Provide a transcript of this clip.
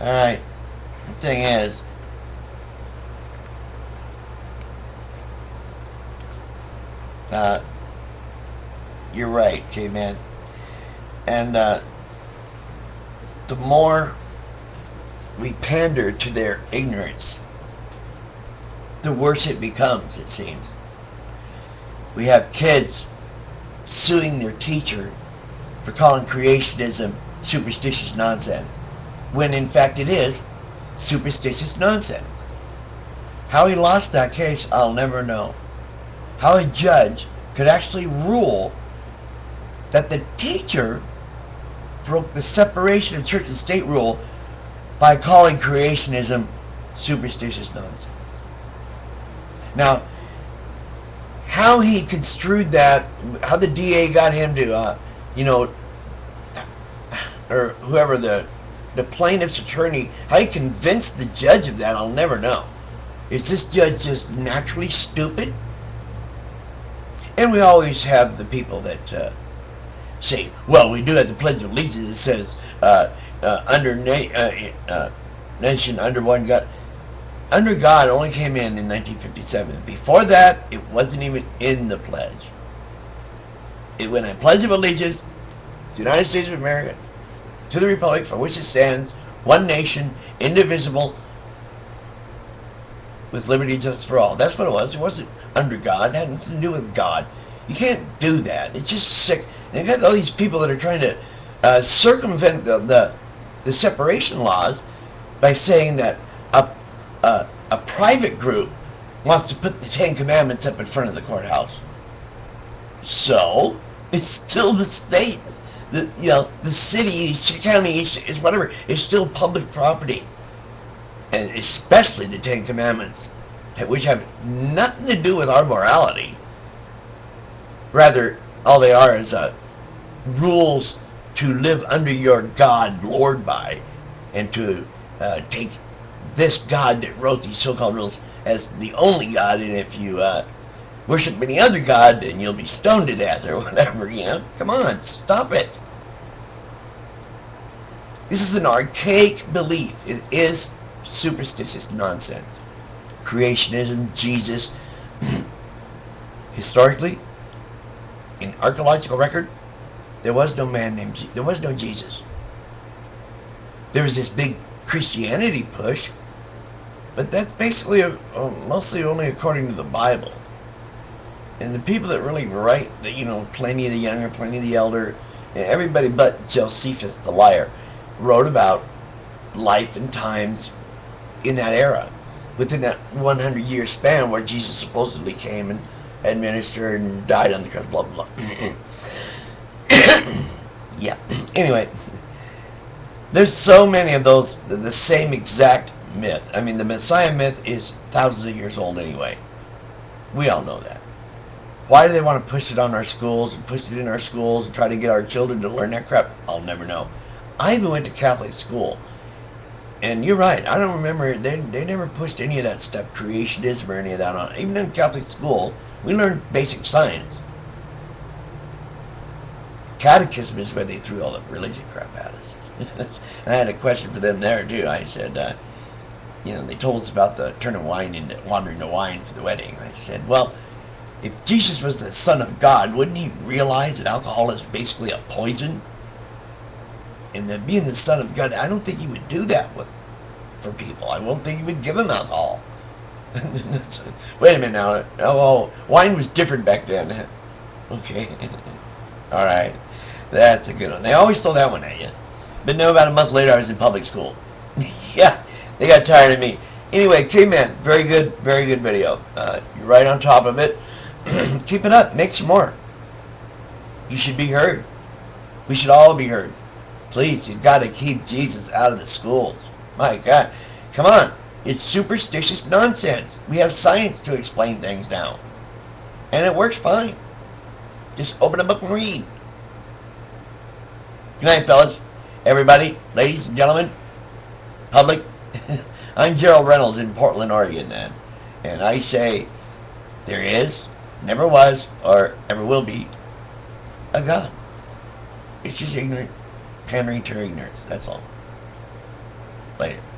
Alright, the thing is, uh, you're right, caveman. And the more we pander to their ignorance, the worse it becomes, it seems. We have kids suing their teacher for calling creationism superstitious nonsense, when in fact it is superstitious nonsense. How he lost that case, I'll never know. How a judge could actually rule that the teacher broke the separation of church and state rule by calling creationism superstitious nonsense. Now, how he construed that, how the DA got him to, or whoever the plaintiff's attorney, how he convinced the judge of that, I'll never know. Is this judge just naturally stupid? And we always have the people that say, well, we do have the Pledge of Allegiance. It says, nation under one God. Under God only came in 1957. Before that, it wasn't even in the pledge. It went on Pledge of Allegiance to the United States of America, to the Republic for which it stands, one nation, indivisible, with liberty and justice for all. That's what it was. It wasn't under God. It had nothing to do with God. You can't do that. It's just sick. And you got all these people that are trying to circumvent the separation laws by saying that a private group wants to put the Ten Commandments up in front of the courthouse. So it's still the state, the city, county, is whatever. It's still public property, and especially the Ten Commandments, which have nothing to do with our morality. Rather, all they are is rules to live under your God, Lord, by, and to take this God that wrote these so-called rules as the only God, and if you worship any other God, then you'll be stoned to death or whatever, Come on, stop it. This is an archaic belief. It is superstitious nonsense. Creationism, Jesus. Historically, in archaeological record, there was no man named there was no Jesus. There was this big Christianity push, but that's basically mostly only according to the Bible. And the people that really write, Pliny the Younger, Pliny the Elder, everybody but Josephus the liar, wrote about life and times in that era, within that 100-year span where Jesus supposedly came and administered and died on the cross, blah, blah, blah. Yeah. Anyway, there's so many of those, the same exact myth. I mean, the Messiah myth is thousands of years old anyway. We all know that. Why do they want to push it on our schools and push it in our schools and try to get our children to learn that crap? I'll never know. I even went to Catholic school. And you're right, I don't remember, they never pushed any of that stuff, creationism or any of that on. Even in Catholic school, we learned basic science. Catechism is where they threw all the religion crap at us. I had a question for them there too. I said, they told us about the turning wine into water into wine for the wedding. I said, well, if Jesus was the Son of God, wouldn't he realize that alcohol is basically a poison? And that being the Son of God, I don't think he would do that for people. I don't think he would give them alcohol. Wait a minute now. Oh, wine was different back then. Okay. All right. That's a good one. They always throw that one at you. But no, about a month later, I was in public school. Yeah, they got tired of me. Anyway, K-Man, very good video. You're right on top of it. Keep it up. Make some more. You should be heard. We should all be heard. Please, you've got to keep Jesus out of the schools. My God. Come on. It's superstitious nonsense. We have science to explain things now. And it works fine. Just open a book and read. Good night, fellas. Everybody, ladies and gentlemen, public. I'm Gerald Reynolds in Portland, Oregon, and I say there is, never was, or ever will be a God. It's just ignorant, pandering to ignorance. That's all. Later.